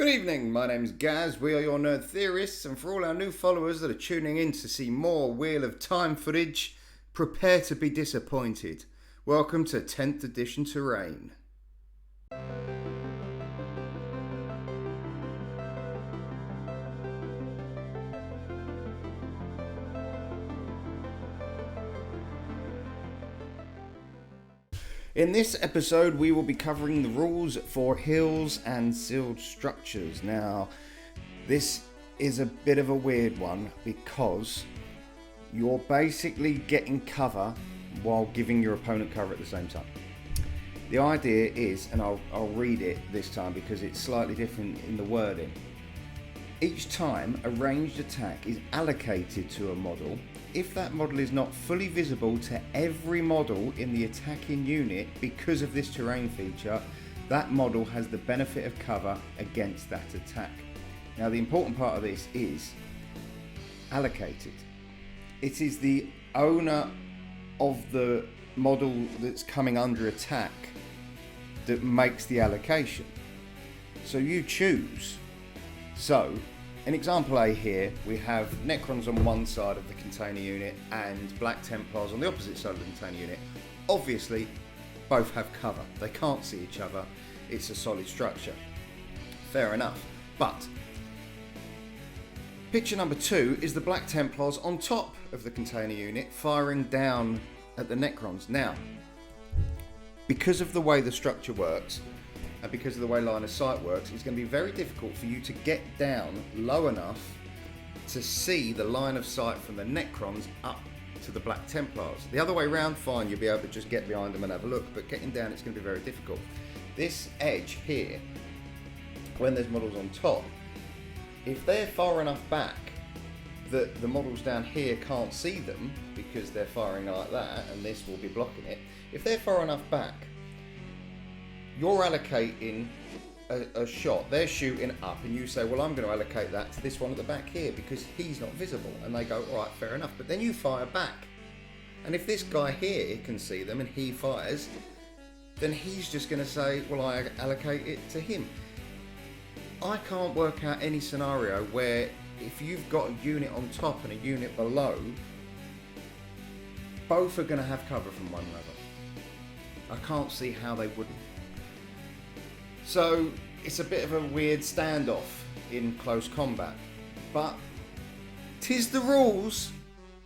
Good evening, my name's Gaz, we are your nerd theorists, and for all our new followers that are tuning in to see more Wheel of Time footage, prepare to be disappointed. Welcome to 10th edition terrain. In this episode, we will be covering the rules for hills and sealed structures. Now, this is a bit of a weird one because you're basically getting cover while giving your opponent cover at the same time. The idea is, and I'll read it this time because it's slightly different in the wording. Each time a ranged attack is allocated to a model, if that model is not fully visible to every model in the attacking unit because of this terrain feature, that model has the benefit of cover against that attack. Now, the important part of this is allocated. It is the owner of the model that's coming under attack that makes the allocation. So you choose. So, in example A here, we have Necrons on one side of the container unit and Black Templars on the opposite side of the container unit. Obviously, both have cover. They can't see each other. It's a solid structure. Fair enough. But, picture number 2 is the Black Templars on top of the container unit firing down at the Necrons. Now, because of the way the structure works, and because of the way line of sight works, it's going to be very difficult for you to get down low enough to see the line of sight from the Necrons up to the Black Templars. The other way around, fine, you'll be able to just get behind them and have a look, but getting down, it's going to be very difficult. This edge here, when there's models on top, if they're far enough back that the models down here can't see them because they're firing like that, and this will be blocking it, if they're far enough back, you're allocating a shot, they're shooting up, and you say, well, I'm going to allocate that to this one at the back here because he's not visible. And they go, all right, fair enough. But then you fire back. And if this guy here can see them and he fires, then he's just going to say, well, I allocate it to him. I can't work out any scenario where if you've got a unit on top and a unit below, both are going to have cover from one another. I can't see how they wouldn't. So it's a bit of a weird standoff in close combat, but 'tis the rules.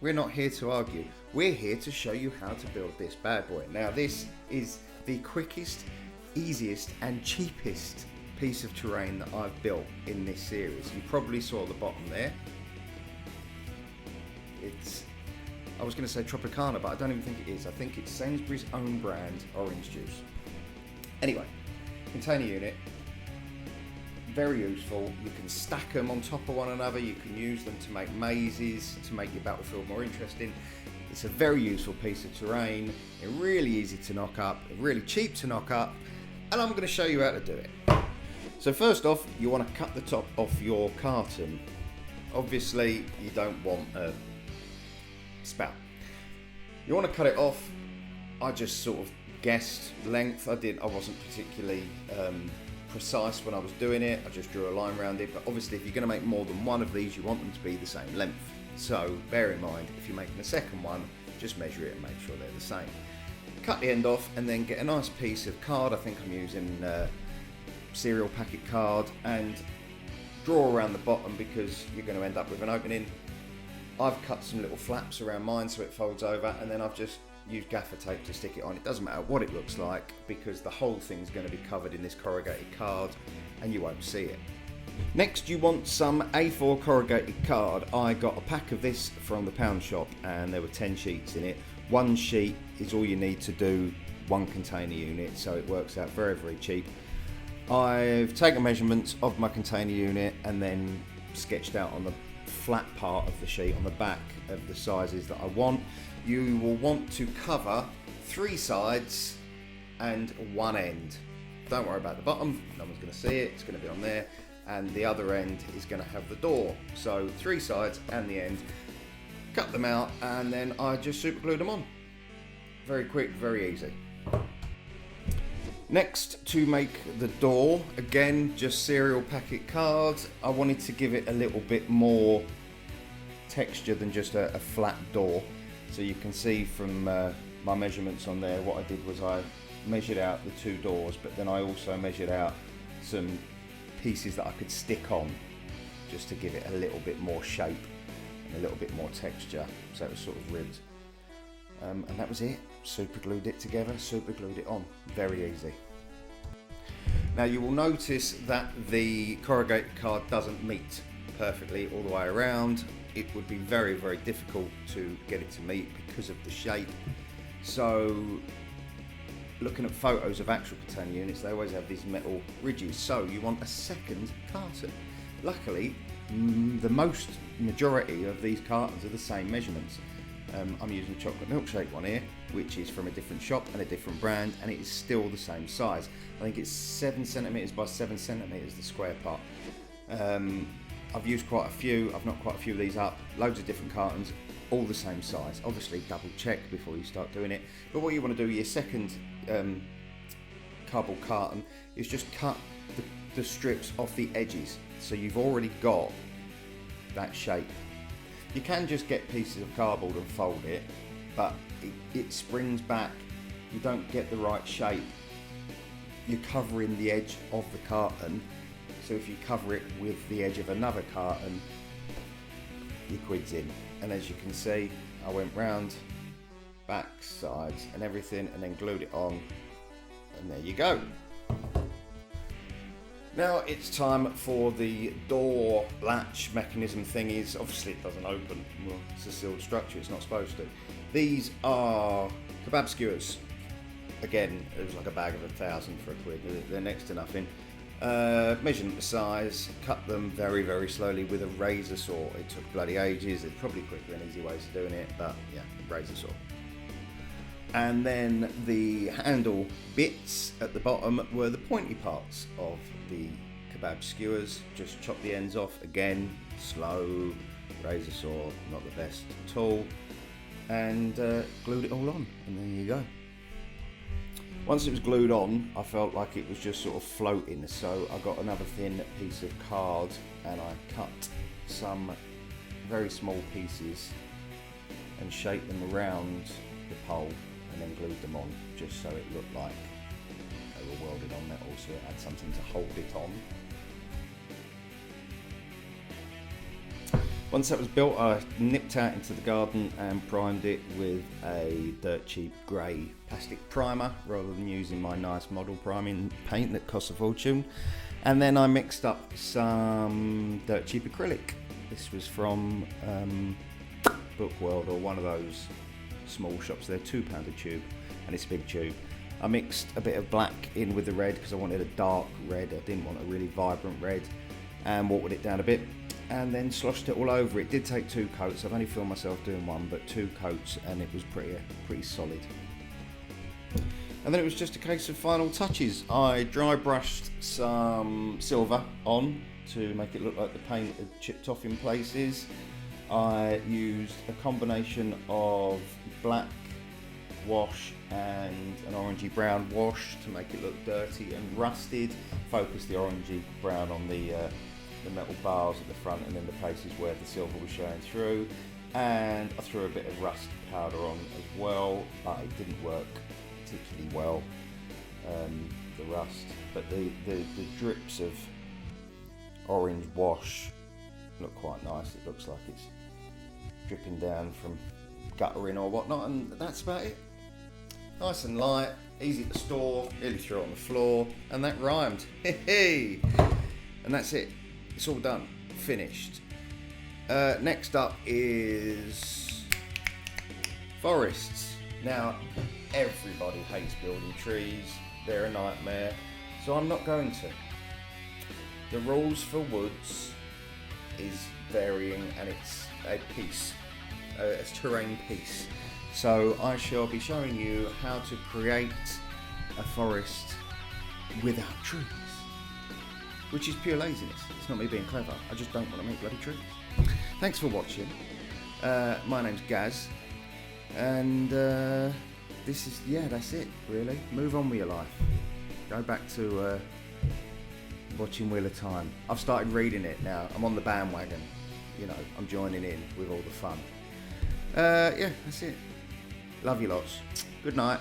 We're not here to argue. We're here to show you how to build this bad boy. Now, this is the quickest, easiest and cheapest piece of terrain that I've built in this series. You probably saw the bottom there. I was going to say Tropicana, but I don't even think it is. I think it's Sainsbury's own brand orange juice. Anyway, container unit, very useful. You can stack them on top of one another. You can use them to make mazes, to make your battlefield more interesting. It's a very useful piece of terrain. It's really easy to knock up, really cheap to knock up, and I'm going to show you how to do it. So first off, you want to cut the top off your carton. Obviously, you don't want a spout. You want to cut it off. I just sort of guessed length. I wasn't particularly precise when I was doing it. I just drew a line around it, but obviously if you're going to make more than one of these, you want them to be the same length. So bear in mind, if you're making a second one, just measure it and make sure they're the same. Cut the end off and then get a nice piece of card. I think I'm using cereal packet card, and draw around the bottom because you're going to end up with an opening. I've cut some little flaps around mine so it folds over, and then I've just use gaffer tape to stick it on. It doesn't matter what it looks like because the whole thing's going to be covered in this corrugated card and you won't see it. Next, you want some A4 corrugated card. I got a pack of this from the pound shop and there were 10 sheets in it. One sheet is all you need to do one container unit, so it works out very, very cheap. I've taken measurements of my container unit and then sketched out on the flat part of the sheet on the back of the sizes that I want. You will want to cover 3 sides and one end. Don't worry about the bottom, no one's going to see it, it's going to be on there, and the other end is going to have the door. So 3 sides and the end. Cut them out and then I just super glued them on. Very quick, very easy. Next, to make the door, again, just cereal packet cards. I wanted to give it a little bit more texture than just a flat door. So you can see from my measurements on there, what I did was I measured out the 2 doors, but then I also measured out some pieces that I could stick on just to give it a little bit more shape and a little bit more texture, so it was sort of ribbed. And that was it. Super glued it together, super glued it on. Very easy. Now you will notice that the corrugated card doesn't meet perfectly all the way around. It would be very, very difficult to get it to meet because of the shape. So looking at photos of actual container units, they always have these metal ridges, so you want a second carton. Luckily, the majority of these cartons are the same measurements. I'm using a chocolate milkshake one here, which is from a different shop and a different brand, and it is still the same size. I think it's 7 centimeters by 7 centimeters, the square part. I've used quite a few, I've knocked quite a few of these up, loads of different cartons, all the same size. Obviously double check before you start doing it. But what you want to do with your second cobble carton is just cut the strips off the edges, so you've already got that shape. You can just get pieces of cardboard and fold it, but it springs back, you don't get the right shape. You're covering the edge of the carton, so if you cover it with the edge of another carton, your quid's in. And as you can see, I went round, back, sides and everything, and then glued it on, and there you go. Now it's time for the door latch mechanism thingies. Obviously it doesn't open, well, it's a sealed structure, it's not supposed to. These are kebab skewers. Again, it was like a bag of 1,000 for £1. They're next to nothing. Measured them to size, cut them very, very slowly with a razor saw. It took bloody ages. There's probably quicker and easy ways of doing it, but yeah, razor saw. And then the handle bits at the bottom were the pointy parts of the kebab skewers. Just chop the ends off, again, slow, razor saw, not the best tool, and glued it all on, and there you go. Once it was glued on, I felt like it was just sort of floating, so I got another thin piece of card and I cut some very small pieces and shaped them around the pole and then glued them on, just so it looked like they were welded on metal, so it had something to hold it on. Once that was built, I nipped out into the garden and primed it with a dirt cheap grey plastic primer rather than using my nice model priming paint that costs a fortune. And then I mixed up some dirt cheap acrylic. This was from Bookworld, or one of those small shops. They're £2 a tube and it's a big tube. I mixed a bit of black in with the red because I wanted a dark red, I didn't want a really vibrant red, and watered it down a bit and then sloshed it all over. It did take 2 coats. I've only filmed myself doing one, but 2 coats, and it was pretty solid. And then it was just a case of final touches. I dry brushed some silver on to make it look like the paint had chipped off in places. I used a combination of black wash and an orangey brown wash to make it look dirty and rusted. Focused the orangey brown on the metal bars at the front and then the places where the silver was showing through, and I threw a bit of rust powder on as well, but it didn't work particularly well, the rust, but the drips of orange wash look quite nice. It looks like it's dripping down from guttering or whatnot, and that's about it. Nice and light, easy to store, nearly threw it on the floor, and that rhymed. Hey, and that's it. It's all done, finished. Next up is forests. Now, everybody hates building trees. They're a nightmare, so I'm not going to. The rules for woods is varying, and it's a piece, a terrain piece. So I shall be showing you how to create a forest without trees, which is pure laziness. It's not me being clever. I just don't want to make bloody trees. Thanks for watching. My name's Gaz, and this is, yeah, that's it really. Move on with your life. Go back to watching Wheel of Time. I've started reading it now. I'm on the bandwagon. You know, I'm joining in with all the fun. Yeah, that's it. Love you lots. Good night.